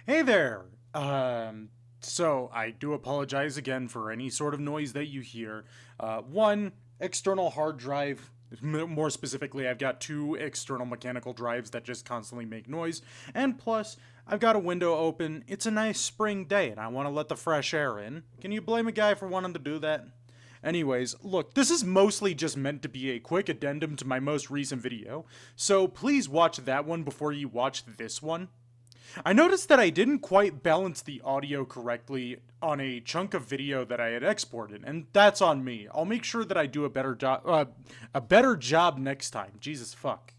Hey there! So I do apologize again for any sort of noise that you hear. One, external hard drive. More specifically, I've got two external mechanical drives that just constantly make noise. And plus, I've got a window open. It's a nice spring day and I want to let the fresh air in. Can you blame a guy for wanting to do that? Anyways, look, this is mostly just meant to be a quick addendum to my most recent video, so please watch that one before you watch this one. I noticed that I didn't quite balance the audio correctly on a chunk of video that I had exported, and that's on me. I'll make sure that I do a better job next time. Jesus fuck.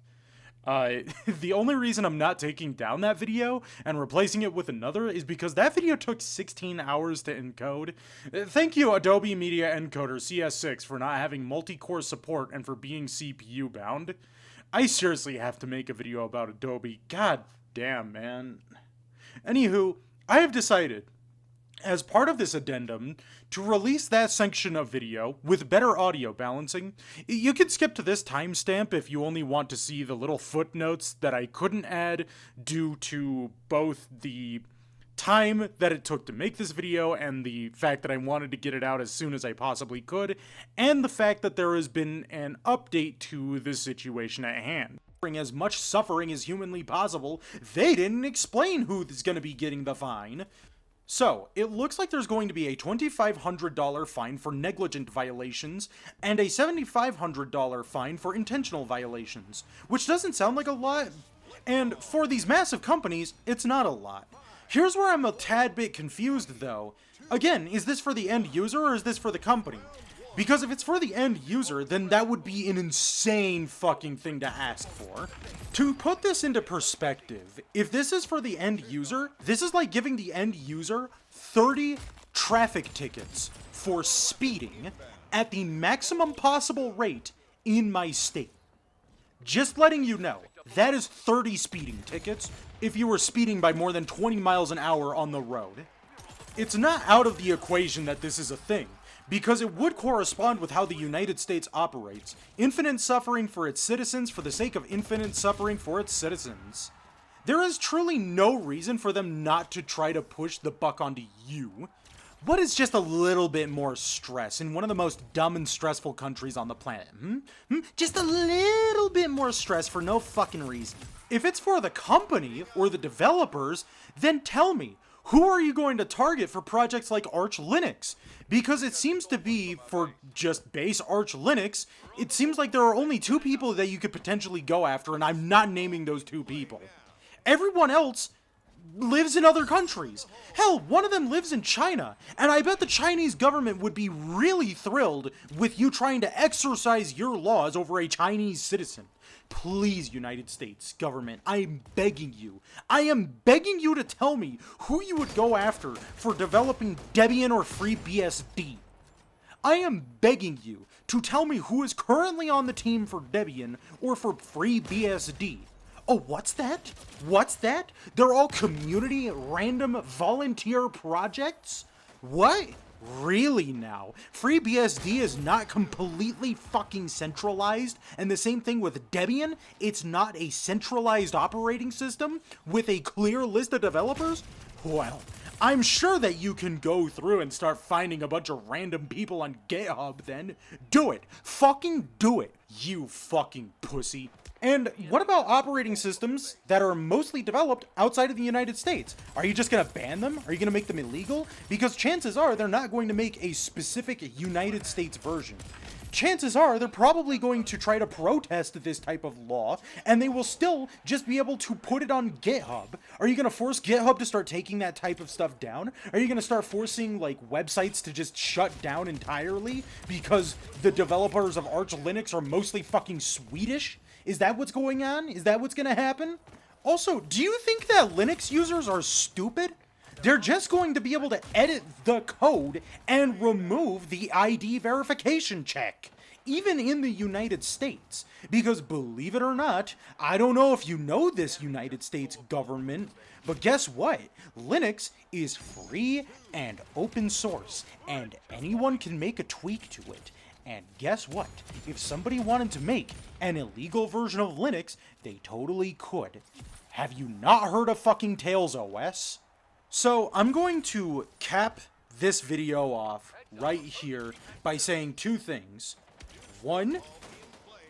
The only reason I'm not taking down that video and replacing it with another is because that video took 16 hours to encode. Thank you, Adobe Media Encoder CS6, for not having multi-core support and for being CPU bound. I seriously have to make a video about Adobe. God damn, man. Anywho, I have decided, as part of this addendum, to release that section of video with better audio balancing. You can skip to this timestamp if you only want to see the little footnotes that I couldn't add due to both the time that it took to make this video and the fact that I wanted to get it out as soon as I possibly could, and the fact that there has been an update to the situation at hand. As much suffering as humanly possible, they didn't explain who's going to be getting the fine. So, it looks like there's going to be a $2,500 fine for negligent violations and a $7,500 fine for intentional violations, which doesn't sound like a lot, and for these massive companies, it's not a lot. Here's where I'm a tad bit confused though. Again, is this for the end user or is this for the company? Because if it's for the end user, then that would be an insane fucking thing to ask for. To put this into perspective, if this is for the end user, this is like giving the end user 30 traffic tickets for speeding at the maximum possible rate in my state. Just letting you know, that is 30 speeding tickets if you were speeding by more than 20 miles an hour on the road. It's not out of the equation that this is a thing, because it would correspond with how the United States operates. Infinite suffering for its citizens for the sake of infinite suffering for its citizens. There is truly no reason for them not to try to push the buck onto you. What is just a little bit more stress in one of the most dumb and stressful countries on the planet? Just a little bit more stress for no fucking reason. If it's for the company or the developers, then tell me, who are you going to target for projects like Arch Linux? Because it seems to be, for just base Arch Linux, it seems like there are only two people that you could potentially go after, and I'm not naming those two people. Everyone else lives in other countries. Hell, one of them lives in China, and I bet the Chinese government would be really thrilled with you trying to exercise your laws over a Chinese citizen. Please, United States government, I am begging you. I am begging you to tell me who you would go after for developing Debian or FreeBSD. I am begging you to tell me who is currently on the team for Debian or for FreeBSD. Oh, what's that? What's that? They're all community random volunteer projects? What? Really now? FreeBSD is not completely fucking centralized, and the same thing with Debian, it's not a centralized operating system with a clear list of developers? Well, I'm sure that you can go through and start finding a bunch of random people on GitHub then. Do it. Fucking do it, you fucking pussy. And what about operating systems that are mostly developed outside of the United States? Are you just going to ban them? Are you going to make them illegal? Because chances are they're not going to make a specific United States version. Chances are they're probably going to try to protest this type of law, and they will still just be able to put it on GitHub. Are you going to force GitHub to start taking that type of stuff down? Are you going to start forcing, like, websites to just shut down entirely because the developers of Arch Linux are mostly fucking Swedish? Is that what's going on? Is that what's going to happen? Also, do you think that Linux users are stupid? They're just going to be able to edit the code and remove the ID verification check, even in the United States. Because believe it or not, I don't know if you know this, United States government, but guess what? Linux is free and open source, and anyone can make a tweak to it. And guess what? If somebody wanted to make an illegal version of Linux, they totally could. Have you not heard of fucking Tails OS? So I'm going to cap this video off right here by saying two things. One,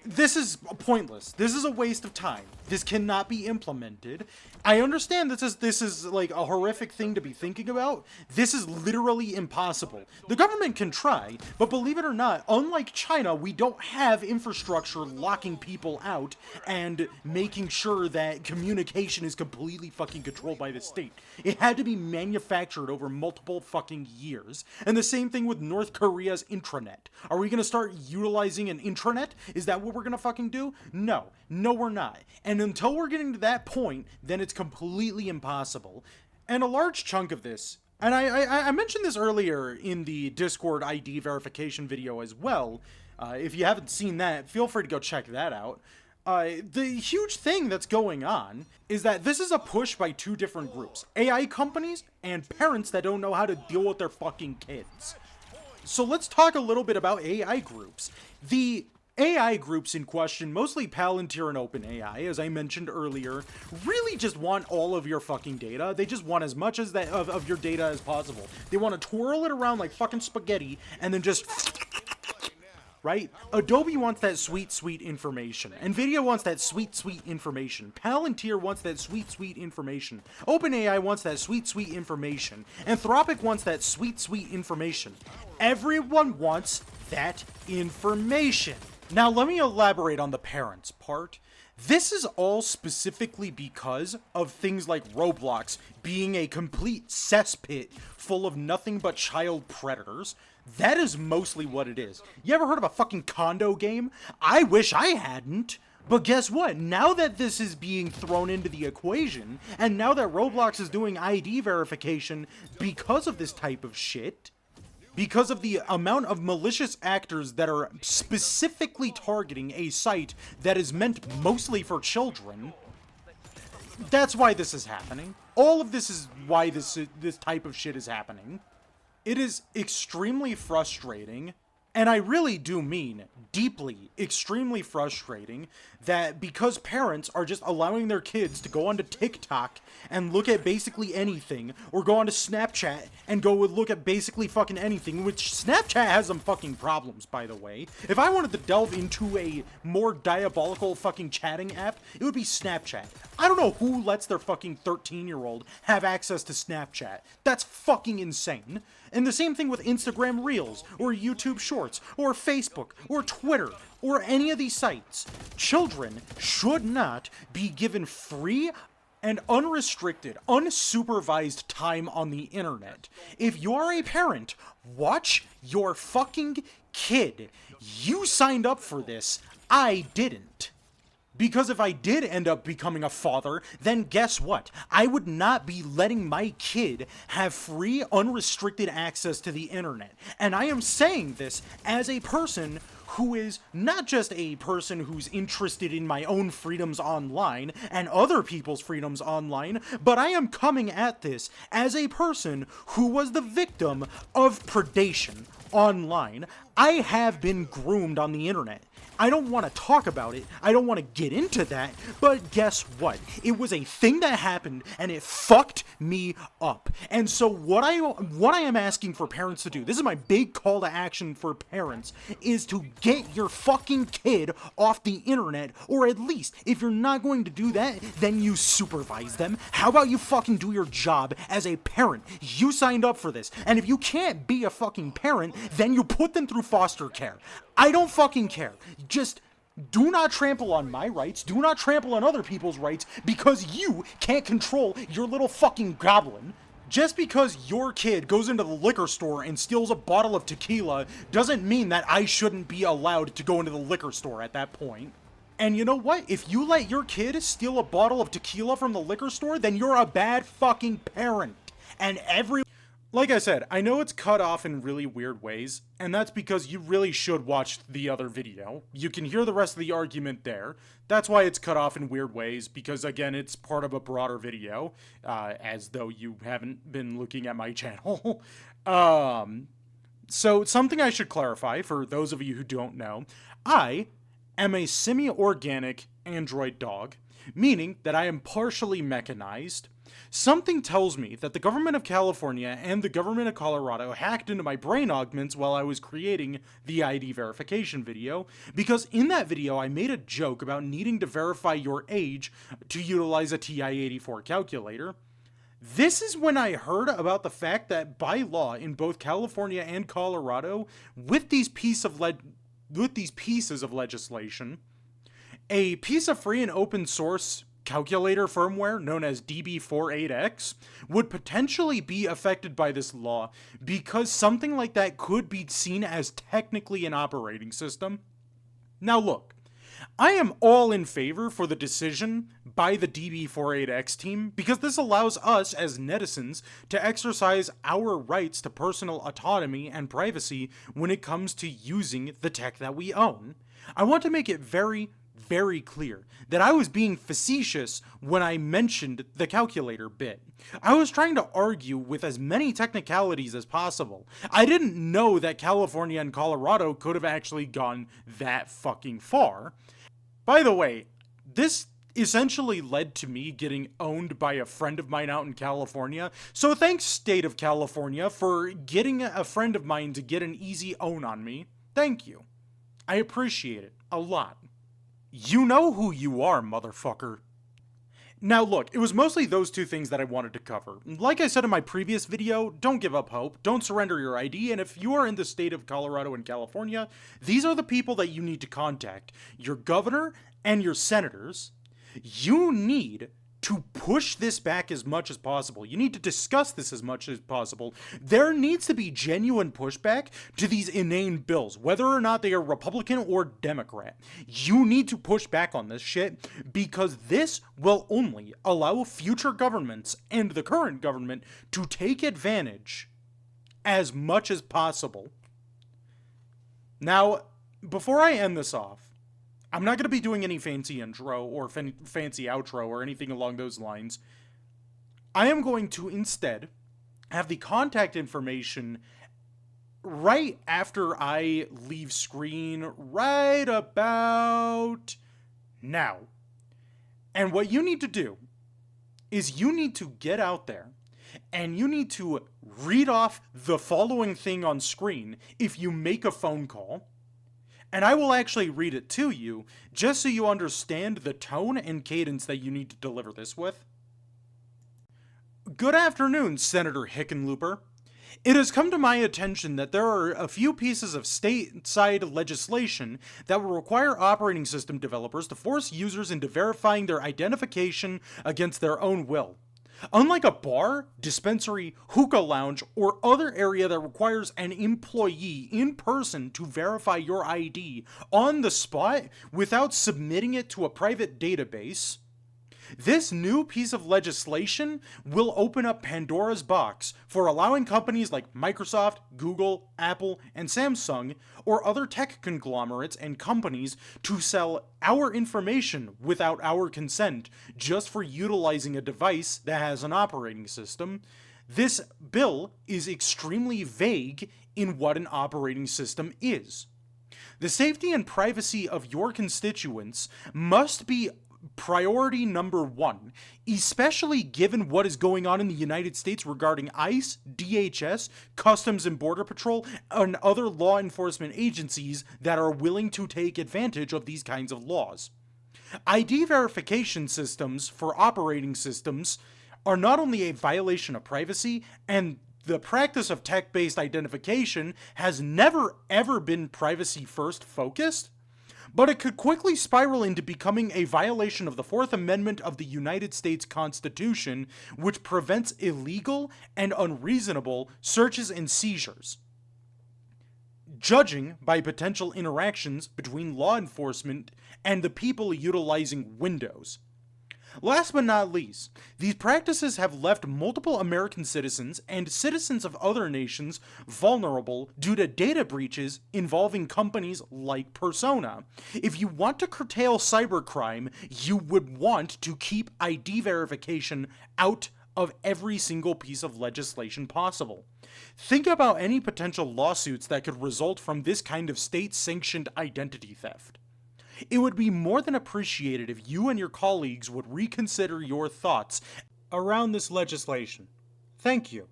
this is pointless. This is a waste of time. This cannot be implemented. I understand this is like a horrific thing to be thinking about. This is literally impossible. The government can try, but believe it or not, unlike China, we don't have infrastructure locking people out and making sure that communication is completely fucking controlled by the state. It had to be manufactured over multiple fucking years. And the same thing with North Korea's intranet. Are we gonna start utilizing an intranet? Is that what we're gonna fucking do? No. No, we're not. And until we're getting to that point, then it's completely impossible. And a large chunk of this, and I mentioned this earlier in the Discord ID verification video as well. If you haven't seen that, feel free to go check that out. The huge thing that's going on is that this is a push by two different groups. AI companies and parents that don't know how to deal with their fucking kids. So let's talk a little bit about AI groups. The AI groups in question, mostly Palantir and OpenAI, as I mentioned earlier, really just want all of your fucking data. They just want as much as that of your data as possible. They want to twirl it around like fucking spaghetti and then just... right? Adobe wants that sweet, sweet information. NVIDIA wants that sweet, sweet information. Palantir wants that sweet, sweet information. OpenAI wants that sweet, sweet information. Anthropic wants that sweet, sweet information. Everyone wants that information. Now, let me elaborate on the parents part. This is all specifically because of things like Roblox being a complete cesspit full of nothing but child predators. That is mostly what it is. You ever heard of a fucking condo game? I wish I hadn't. But guess what? Now that this is being thrown into the equation, and now that Roblox is doing ID verification because of this type of shit, because of the amount of malicious actors that are specifically targeting a site that is meant mostly for children, that's why this is happening. All of this is why this type of shit is happening. It is extremely frustrating, and I really do mean deeply, extremely frustrating, that because parents are just allowing their kids to go onto TikTok and look at basically anything, or go onto Snapchat and go look at basically fucking anything, which Snapchat has some fucking problems, by the way. If I wanted to delve into a more diabolical fucking chatting app, it would be Snapchat. I don't know who lets their fucking 13-year-old have access to Snapchat. That's fucking insane. And the same thing with Instagram Reels, or YouTube Shorts, or Facebook, or Twitter, or any of these sites. Children should not be given free and unrestricted, unsupervised time on the internet. If you're a parent, watch your fucking kid. You signed up for this. I didn't. Because if I did end up becoming a father, then guess what? I would not be letting my kid have free, unrestricted access to the internet. And I am saying this as a person who is not just a person who's interested in my own freedoms online and other people's freedoms online, but I am coming at this as a person who was the victim of predation online. I have been groomed on the internet. I don't want to talk about it, I don't want to get into that, but guess what? It was a thing that happened, and it fucked me up. And so what I am asking for parents to do, this is my big call to action for parents, is to get your fucking kid off the internet, or at least, if you're not going to do that, then you supervise them. How about you fucking do your job as a parent? You signed up for this, and if you can't be a fucking parent, then you put them through foster care. I don't fucking care. Just do not trample on my rights, do not trample on other people's rights, because you can't control your little fucking goblin. Just because your kid goes into the liquor store and steals a bottle of tequila doesn't mean that I shouldn't be allowed to go into the liquor store at that point. And you know what? If you let your kid steal a bottle of tequila from the liquor store, then you're a bad fucking parent. And like I said, I know it's cut off in really weird ways, and that's because you really should watch the other video. You can hear the rest of the argument there. That's why it's cut off in weird ways, because again, it's part of a broader video, as though you haven't been looking at my channel. So something I should clarify for those of you who don't know, I am a semi-organic android dog, meaning that I am partially mechanized. Something tells me that the government of California and the government of Colorado hacked into my brain augments while I was creating the ID verification video, because in that video I made a joke about needing to verify your age to utilize a TI-84 calculator. This is when I heard about the fact that by law in both California and Colorado, with these pieces of legislation, a piece of free and open source calculator firmware known as DB48X would potentially be affected by this law because something like that could be seen as technically an operating system. Now look, I am all in favor for the decision by the DB48X team because this allows us as netizens to exercise our rights to personal autonomy and privacy when it comes to using the tech that we own. I want to make it very clear that I was being facetious when I mentioned the calculator bit. I was trying to argue with as many technicalities as possible. I didn't know that California and Colorado could have actually gone that fucking far. By the way, this essentially led to me getting owned by a friend of mine out in California, so thanks State of California for getting a friend of mine to get an easy own on me. Thank you. I appreciate it a lot. You know who you are, motherfucker. Now look, it was mostly those two things that I wanted to cover. Like I said in my previous video, don't give up hope, don't surrender your ID, and if you are in the state of Colorado and California, these are the people that you need to contact. Your governor and your senators. You need to push this back as much as possible. You need to discuss this as much as possible. There needs to be genuine pushback to these inane bills, whether or not they are Republican or Democrat. You need to push back on this shit because this will only allow future governments and the current government to take advantage as much as possible. Now, before I end this off, I'm not going to be doing any fancy intro or fancy outro or anything along those lines. I am going to instead have the contact information right after I leave screen right about now. And what you need to do is you need to get out there and you need to read off the following thing on screen if you make a phone call. And I will actually read it to you, just so you understand the tone and cadence that you need to deliver this with. Good afternoon, Senator Hickenlooper. It has come to my attention that there are a few pieces of stateside legislation that will require operating system developers to force users into verifying their identification against their own will. Unlike a bar, dispensary, hookah lounge, or other area that requires an employee in person to verify your ID on the spot without submitting it to a private database, this new piece of legislation will open up Pandora's box for allowing companies like Microsoft, Google, Apple, and Samsung, or other tech conglomerates and companies to sell our information without our consent just for utilizing a device that has an operating system. This bill is extremely vague in what an operating system is. The safety and privacy of your constituents must be priority number one, especially given what is going on in the United States regarding ICE, DHS, Customs and Border Patrol, and other law enforcement agencies that are willing to take advantage of these kinds of laws. ID verification systems for operating systems are not only a violation of privacy, and the practice of tech-based identification has never ever been privacy-first focused, but it could quickly spiral into becoming a violation of the Fourth Amendment of the United States Constitution, which prevents illegal and unreasonable searches and seizures. Judging by potential interactions between law enforcement and the people utilizing Windows. Last but not least, these practices have left multiple American citizens and citizens of other nations vulnerable due to data breaches involving companies like Persona. If you want to curtail cybercrime, you would want to keep ID verification out of every single piece of legislation possible. Think about any potential lawsuits that could result from this kind of state-sanctioned identity theft. It would be more than appreciated if you and your colleagues would reconsider your thoughts around this legislation. Thank you.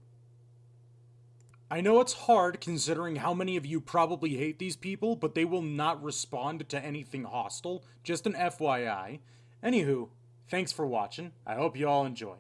I know it's hard considering how many of you probably hate these people, but they will not respond to anything hostile. Just an FYI. Anywho, thanks for watching. I hope you all enjoy.